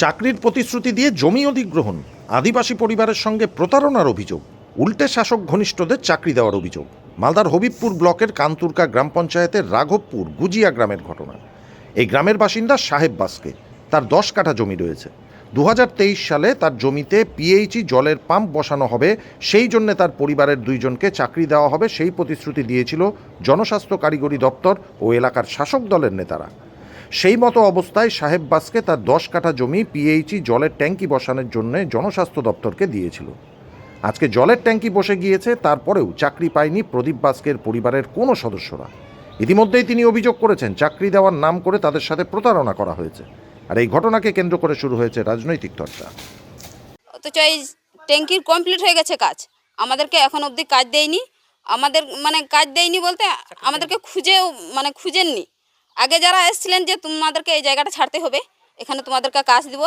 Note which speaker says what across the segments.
Speaker 1: চাকরির প্রতিশ্রুতি দিয়ে জমি অধিগ্রহণ, আদিবাসী পরিবারের সঙ্গে প্রতারণার অভিযোগ, উল্টে শাসক ঘনিষ্ঠদের চাকরি দেওয়ার অভিযোগ। মালদার হবিবপুর ব্লকের কান্তুরকা গ্রাম পঞ্চায়েতের রাঘবপুর গুজিয়া গ্রামের ঘটনা। এই গ্রামের বাসিন্দা সাহেব বাস্কে। তার 10 কাঠা জমি রয়েছে। 2023 সালে তার জমিতে পিএইচই জলের পাম্প বসানো হবে, সেই জন্য তার পরিবারের 2 জনকে চাকরি দেওয়া হবে, সেই প্রতিশ্রুতি দিয়েছিল জনস্বাস্থ্য কারিগরি দপ্তর ও এলাকার শাসক দলের নেতারা। সেই মতো অবস্থায় সাহেব বাস্কে তার 10 কাঠা জমি পিএইচই জলের ট্যাঙ্কি বসানোর জন্য জনস্বাস্থ্য দপ্তরকে দিয়েছিল। আজকে জলের ট্যাঙ্কি বসে গিয়েছে, তারপরেও চাকরি পায়নি প্রদীপ বাস্কের পরিবারের কোনো সদস্যরা। ইতিমধ্যেই তিনি অভিযোগ করেছেন চাকরি দেওয়ার নাম করে তাদের সাথে প্রতারণা করা হয়েছে। আর এই ঘটনাকে কেন্দ্র করে শুরু হয়েছে রাজনৈতিক চর্চা।
Speaker 2: অথচ এই ট্যাঙ্কির কমপ্লিট হয়ে গেছে কাজ, আমাদেরকে এখন অবধি কাজ দেয়নি। আমাদের কাজ দেয়নি বলতে আমাদেরকে খুঁজেননি। আগে যারা এসেছিলেন যে তোমাদেরকে এই জায়গাটা ছাড়তে হবে, এখানে তোমাদেরকে কাজ দিব,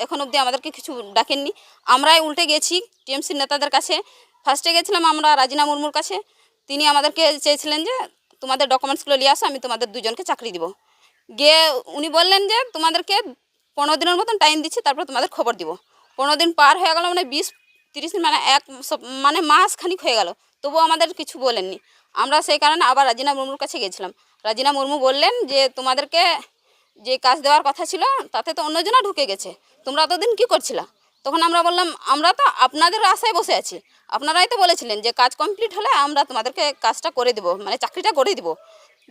Speaker 2: এখন অবধি আমাদেরকে কিছু ডাকেননি। আমরাই উল্টে গেছি টিএমসির নেতাদের কাছে। ফার্স্টে গেছিলাম আমরা রাজিনা মুর্মুর কাছে। তিনি আমাদেরকে চেয়েছিলেন যে তোমাদের ডকুমেন্টসগুলো নিয়ে আসো, আমি তোমাদের 2 জনকে চাকরি দিব। গিয়ে উনি বললেন যে তোমাদেরকে 15 দিনের মতন টাইম দিচ্ছি, তারপর তোমাদের খবর দিব। 15 দিন পার হয়ে গেল, 20-30 দিন মাস খানিক হয়ে গেল, তবুও আমাদের কিছু বলেননি। আমরা সেই কারণে আবার রাজিনা মুর্মুর কাছে গেছিলাম। রাজিনা মুর্মু বললেন যে তোমাদেরকে যে কাজ দেওয়ার কথা ছিল তাতে তো অন্যজনা ঢুকে গেছে, তোমরা এতদিন কী করছিলা? তখন আমরা বললাম আমরা তো আপনাদের আশায় বসে আছি, আপনারাই তো বলেছিলেন যে কাজ কমপ্লিট হলে আমরা তোমাদেরকে কাজটা করে দেবো, চাকরিটা করে দিব।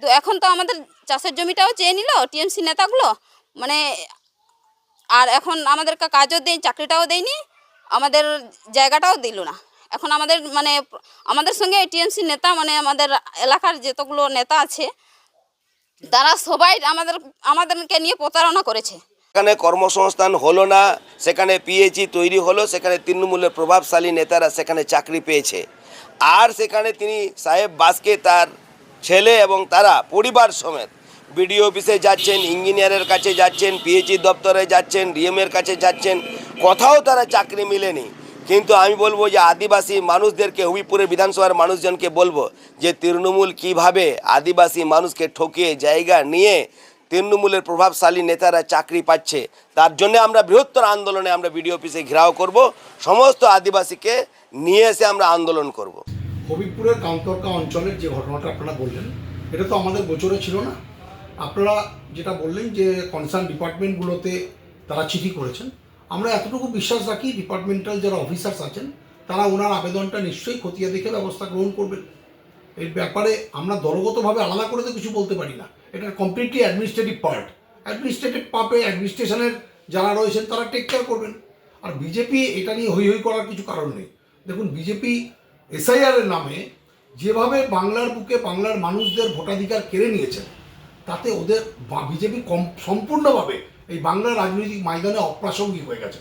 Speaker 2: তো এখন তো আমাদের চাষের জমিটাও চেয়ে নিল টিএমসি নেতাগুলো, আর এখন আমাদেরকে কাজও দেয়, চাকরিটাও দেয়নি, আমাদের জায়গাটাও দিল না। এখন আমাদের সঙ্গে টিএমসি নেতা আমাদের এলাকার যতগুলো নেতা আছে তারা সবাই আমাদেরকে নিয়ে প্রতারণা করেছে।
Speaker 3: সেখানে কর্মসংস্থান হলো না, সেখানে পিএইচই তৈরি হলো, সেখানে তৃণমূলের প্রভাবশালী নেতারা সেখানে চাকরি পেয়েছে। আর সেখানে তিনি সাহেব বাস্কে তার ছেলে এবং তারা পরিবার সমেত বিডিও অফিসে যাচ্ছেন, ইঞ্জিনিয়ারের কাছে যাচ্ছেন, পিএইচই দপ্তরে যাচ্ছেন, ডিএমের কাছে যাচ্ছেন, কোথাও তারা চাকরি মিলেনি। কিন্তু আমি বলবো যে আদিবাসী মানুষদেরকে, হবিপুরের বিধানসভার মানুষজনকে বলবো যে তৃণমূল কিভাবে আদিবাসী মানুষকে ঠকিয়ে জায়গা নিয়ে তৃণমূলের প্রভাবশালী নেতারা চাকরি পাচ্ছে। তার জন্য আমরা বৃহত্তর আন্দোলনে আমরা বিডিও অফিসে ঘেরাও করব, সমস্ত আদিবাসীকে নিয়ে এসে আমরা আন্দোলন করব।
Speaker 4: হবিপুরের কান্তরকা অঞ্চলের যে ঘটনাটা আপনারা বললেন, এটা তো আমাদের গোচরে ছিল না। আপনারা যেটা বললেন যে কনসার্ন ডিপার্টমেন্টগুলোতে তারা চিঠি করেছেন, আমরা এতটুকু বিশ্বাস রাখি ডিপার্টমেন্টাল যারা অফিসার্স আছেন তারা ওনার আবেদনটা নিশ্চয়ই খতিয়ে দেখে ব্যবস্থা গ্রহণ করবেন। এই ব্যাপারে আমরা দলগতভাবে আলাদা করে তো কিছু বলতে পারি না, এটা কমপ্লিটলি অ্যাডমিনিস্ট্রেটিভ পার্ট। অ্যাডমিনিস্ট্রেটিভ পার্টে অ্যাডমিনিস্ট্রেশনের যারা রয়েছেন তারা টেক কেয়ার করবেন। আর বিজেপি এটা নিয়ে হৈ হৈ করার কিছু কারণ নেই। দেখুন, বিজেপি এসআইআরের নামে যেভাবে বাংলার বুকে বাংলার মানুষদের ভোটাধিকার কেড়ে নিয়েছেন, তাতে বিজেপি সম্পূর্ণভাবে এই বাংলার রাজনৈতিক ময়দানে অপ্রাসঙ্গিক হয়ে গেছে।